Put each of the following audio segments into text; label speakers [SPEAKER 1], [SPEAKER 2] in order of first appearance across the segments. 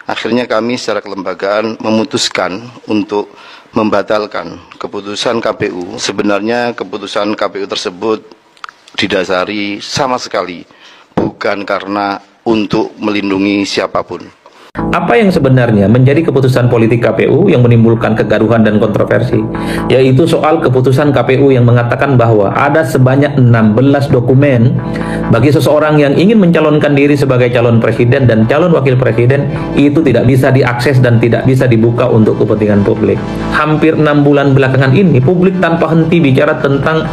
[SPEAKER 1] Akhirnya kami secara kelembagaan memutuskan untuk membatalkan keputusan KPU. Sebenarnya keputusan KPU tersebut didasari sama sekali bukan karena untuk melindungi siapapun.
[SPEAKER 2] Apa yang sebenarnya menjadi keputusan politik KPU yang menimbulkan kegaduhan dan kontroversi, yaitu soal keputusan KPU yang mengatakan bahwa ada sebanyak 16 dokumen bagi seseorang yang ingin mencalonkan diri sebagai calon presiden dan calon wakil presiden itu tidak bisa diakses dan tidak bisa dibuka untuk kepentingan publik. Hampir 6 bulan belakangan ini, publik tanpa henti bicara tentang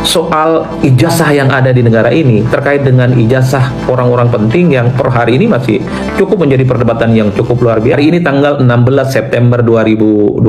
[SPEAKER 2] soal ijazah yang ada di negara ini terkait dengan ijazah orang-orang penting yang per hari ini masih cukup menjadi perdebatan yang cukup luar biasa. Hari ini tanggal 16 September 2025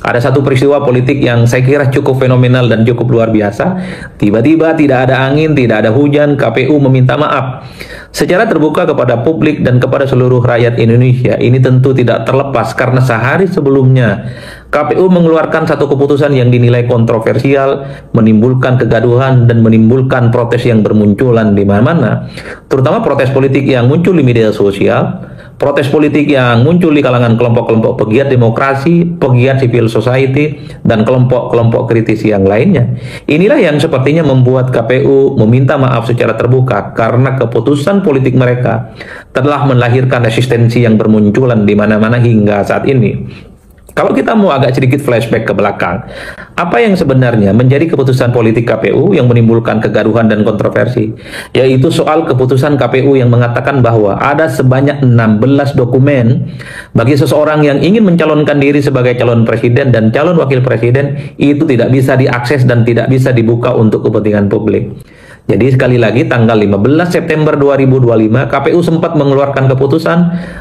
[SPEAKER 2] ada satu peristiwa politik yang saya kira cukup fenomenal dan cukup luar biasa. Tiba-tiba tidak ada angin, tidak ada hujan, KPU meminta maaf secara terbuka kepada publik dan kepada seluruh rakyat Indonesia. Ini tentu tidak terlepas karena sehari sebelumnya KPU mengeluarkan satu keputusan yang dinilai kontroversial, menimbulkan kegaduhan dan menimbulkan protes yang bermunculan di mana-mana, terutama protes politik yang muncul di media sosial, protes politik yang muncul di kalangan kelompok-kelompok pegiat demokrasi, pegiat civil society, dan kelompok-kelompok kritis yang lainnya. Inilah yang sepertinya membuat KPU meminta maaf secara terbuka karena keputusan politik mereka telah melahirkan resistensi yang bermunculan di mana-mana hingga saat ini. Kalau kita mau agak sedikit flashback ke belakang, apa yang sebenarnya menjadi keputusan politik KPU yang menimbulkan kegaduhan dan kontroversi, yaitu soal keputusan KPU yang mengatakan bahwa ada sebanyak 16 dokumen bagi seseorang yang ingin mencalonkan diri sebagai calon presiden dan calon wakil presiden itu tidak bisa diakses dan tidak bisa dibuka untuk kepentingan publik. Jadi sekali lagi tanggal 15 September 2025 KPU sempat mengeluarkan keputusan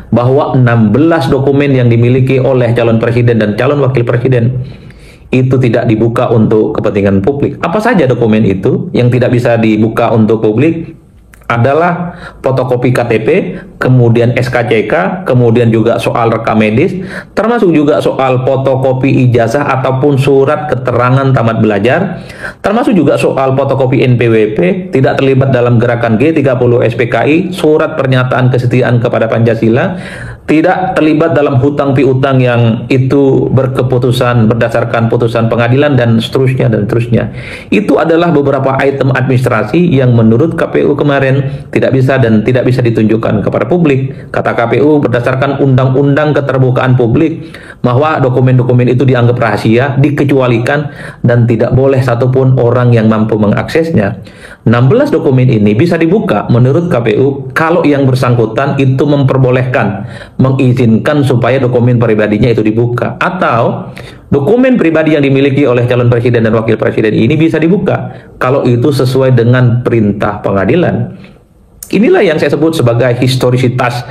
[SPEAKER 2] bahwa 16 dokumen yang dimiliki oleh calon presiden dan calon wakil presiden itu tidak dibuka untuk kepentingan publik. Apa saja dokumen itu yang tidak bisa dibuka untuk publik? Adalah fotokopi KTP, kemudian SKCK, kemudian juga soal rekam medis, termasuk juga soal fotokopi ijazah ataupun surat keterangan tamat belajar, termasuk juga soal fotokopi NPWP, tidak terlibat dalam gerakan G30 SPKI, surat pernyataan kesetiaan kepada Pancasila, tidak terlibat dalam hutang piutang yang itu berkeputusan berdasarkan putusan pengadilan dan seterusnya dan seterusnya. Itu adalah beberapa item administrasi yang menurut KPU kemarin tidak bisa dan tidak bisa ditunjukkan kepada publik. Kata KPU berdasarkan Undang-Undang Keterbukaan Publik bahwa dokumen-dokumen itu dianggap rahasia, dikecualikan dan tidak boleh satupun orang yang mampu mengaksesnya. 16 dokumen ini bisa dibuka menurut KPU kalau yang bersangkutan itu memperbolehkan, mengizinkan supaya dokumen pribadinya itu dibuka, atau dokumen pribadi yang dimiliki oleh calon presiden dan wakil presiden ini bisa dibuka kalau itu sesuai dengan perintah pengadilan. Inilah yang saya sebut sebagai historisitas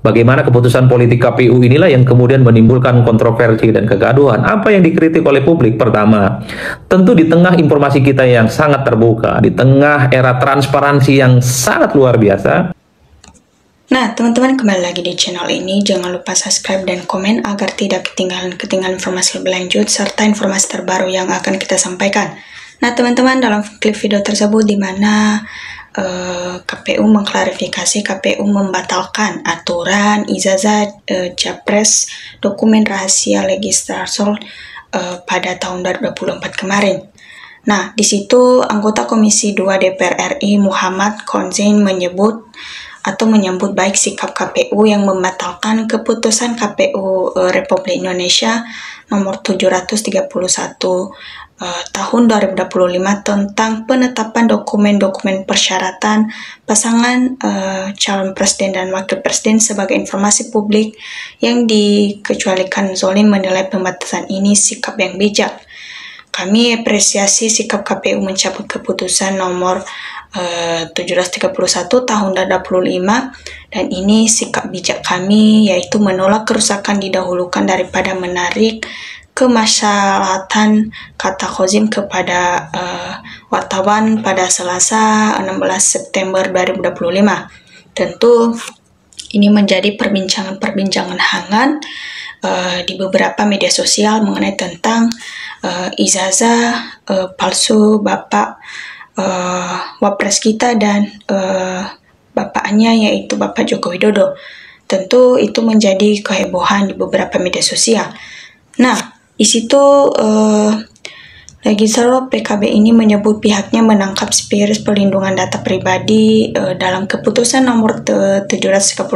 [SPEAKER 2] bagaimana keputusan politik KPU inilah yang kemudian menimbulkan kontroversi dan kegaduhan. Apa yang dikritik oleh publik? Pertama, tentu di tengah informasi kita yang sangat terbuka, di tengah era transparansi yang sangat luar biasa.
[SPEAKER 3] Nah, teman-teman kembali lagi di channel ini. Jangan lupa subscribe dan komen agar tidak ketinggalan informasi lebih lanjut serta informasi terbaru yang akan kita sampaikan. Nah, teman-teman, dalam klip video tersebut di mana KPU mengklarifikasi, KPU membatalkan aturan ijazah Capres dokumen rahasia legislator pada tahun 2024 kemarin. Nah, di situ anggota Komisi 2 DPR RI Muhammad Konzain menyambut baik sikap KPU yang membatalkan keputusan KPU Republik Indonesia nomor 731 tahun 2025 tentang penetapan dokumen-dokumen persyaratan pasangan calon presiden dan wakil presiden sebagai informasi publik yang dikecualikan. Zolim menilai pembatasan ini sikap yang bijak. Kami apresiasi sikap KPU mencabut keputusan nomor 731 tahun 2025 dan ini sikap bijak kami, yaitu menolak kerusakan didahulukan daripada menarik kemaslahatan, kata Kozim kepada wartawan pada Selasa 16 September 2025. Tentu ini menjadi perbincangan hangat di beberapa media sosial mengenai tentang ijazah palsu Bapak Wapres kita dan bapaknya, yaitu Bapak Joko Widodo. tentu itu menjadi kehebohan di beberapa media sosial. Nah, di situ legislator PKB ini menyebut pihaknya menangkap spirit perlindungan data pribadi dalam keputusan nomor 731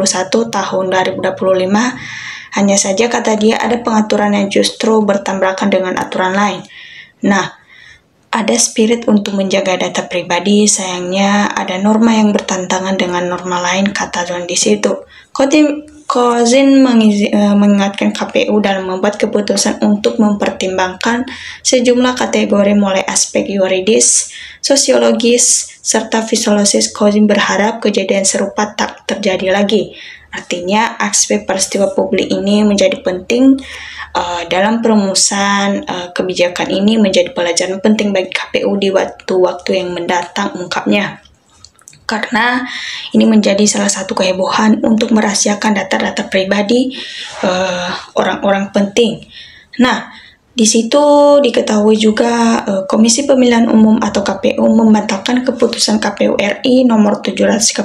[SPEAKER 3] tahun 2025. Hanya saja kata dia ada pengaturan yang justru bertabrakan dengan aturan lain. Nah, ada spirit untuk menjaga data pribadi, sayangnya ada norma yang bertentangan dengan norma lain, kata John di situ. Kozin mengingatkan KPU dalam membuat keputusan untuk mempertimbangkan sejumlah kategori mulai aspek yuridis, sosiologis, serta fisiologis. Kozin berharap kejadian serupa tak terjadi lagi. Artinya, aspek peristiwa publik ini menjadi penting dalam perumusan kebijakan ini menjadi pelajaran penting bagi KPU di waktu-waktu yang mendatang, ungkapnya. Karena ini menjadi salah satu kehebohan untuk merahasiakan data-data pribadi orang-orang penting. Nah, di situ diketahui juga Komisi Pemilihan Umum atau KPU membatalkan keputusan KPU RI nomor 731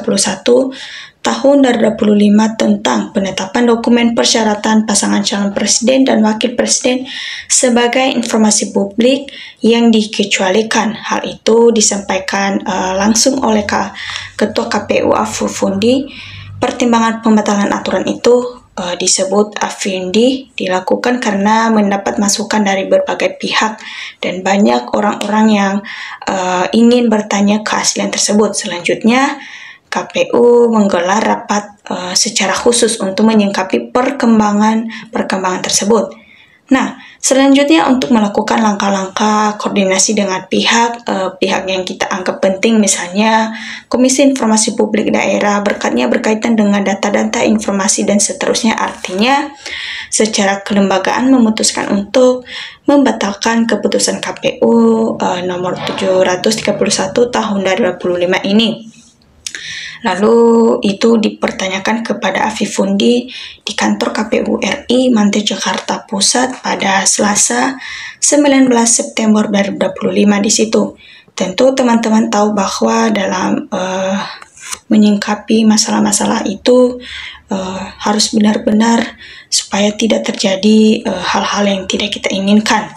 [SPEAKER 3] tahun 2025 tentang penetapan dokumen persyaratan pasangan calon presiden dan wakil presiden sebagai informasi publik yang dikecualikan. Hal itu disampaikan langsung oleh Ketua KPU Afufundi. Pertimbangan pembatalan aturan itu disebut Afindi dilakukan karena mendapat masukan dari berbagai pihak dan banyak orang-orang yang ingin bertanya keaslian tersebut. Selanjutnya, KPU menggelar rapat secara khusus untuk menyikapi perkembangan tersebut. Nah, selanjutnya untuk melakukan langkah-langkah koordinasi dengan pihak yang kita anggap penting, misalnya Komisi Informasi Publik Daerah berkaitan dengan data-data informasi dan seterusnya. Artinya, secara kelembagaan memutuskan untuk membatalkan keputusan KPU nomor 731 tahun 2025 ini. Lalu itu dipertanyakan kepada Afifundi di kantor KPU RI Mante Jakarta Pusat pada Selasa 19 September 2025 di situ. Tentu teman-teman tahu bahwa dalam menyingkapi masalah-masalah itu harus benar-benar supaya tidak terjadi hal-hal yang tidak kita inginkan.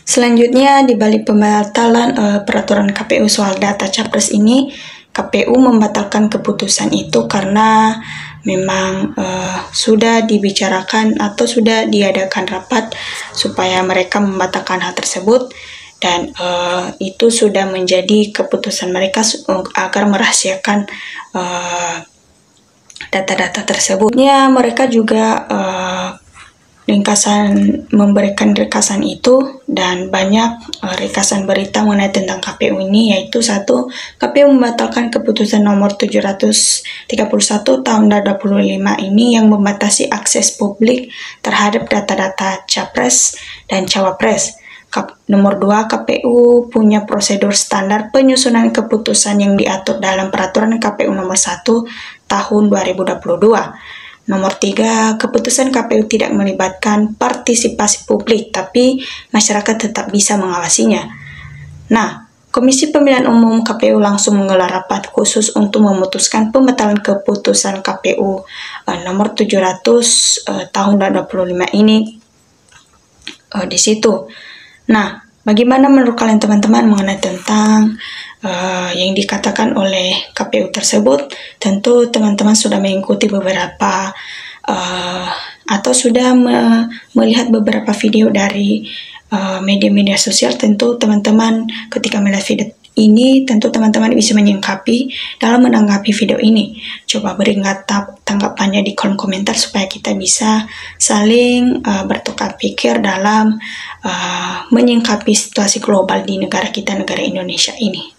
[SPEAKER 3] Selanjutnya, di balik pembatalan peraturan KPU soal data capres ini, KPU membatalkan keputusan itu karena memang sudah dibicarakan atau sudah diadakan rapat supaya mereka membatalkan hal tersebut, dan itu sudah menjadi keputusan mereka agar merahasiakan data-data tersebut. Ya, mereka juga memberikan ringkasan itu, dan banyak ringkasan berita mengenai tentang KPU ini, yaitu 1. KPU membatalkan keputusan nomor 731 tahun 2025 ini yang membatasi akses publik terhadap data-data capres dan cawapres. Nomor 2, KPU punya prosedur standar penyusunan keputusan yang diatur dalam peraturan KPU nomor 1 tahun 2022. Nomor 3, keputusan KPU tidak melibatkan partisipasi publik, tapi masyarakat tetap bisa mengawasinya. Nah, Komisi Pemilihan Umum KPU langsung menggelar rapat khusus untuk memutuskan pembatalan keputusan KPU nomor 700 tahun 2025 ini di situ. Nah, bagaimana menurut kalian teman-teman mengenai tentang yang dikatakan oleh KPU tersebut? Tentu teman-teman sudah mengikuti beberapa atau sudah melihat beberapa video dari media-media sosial. Tentu teman-teman ketika melihat video ini, tentu teman-teman bisa menyingkapi dalam menanggapi video ini. Coba beri tanggapannya di kolom komentar supaya kita bisa saling bertukar pikir dalam menyingkapi situasi global di negara kita, negara Indonesia ini.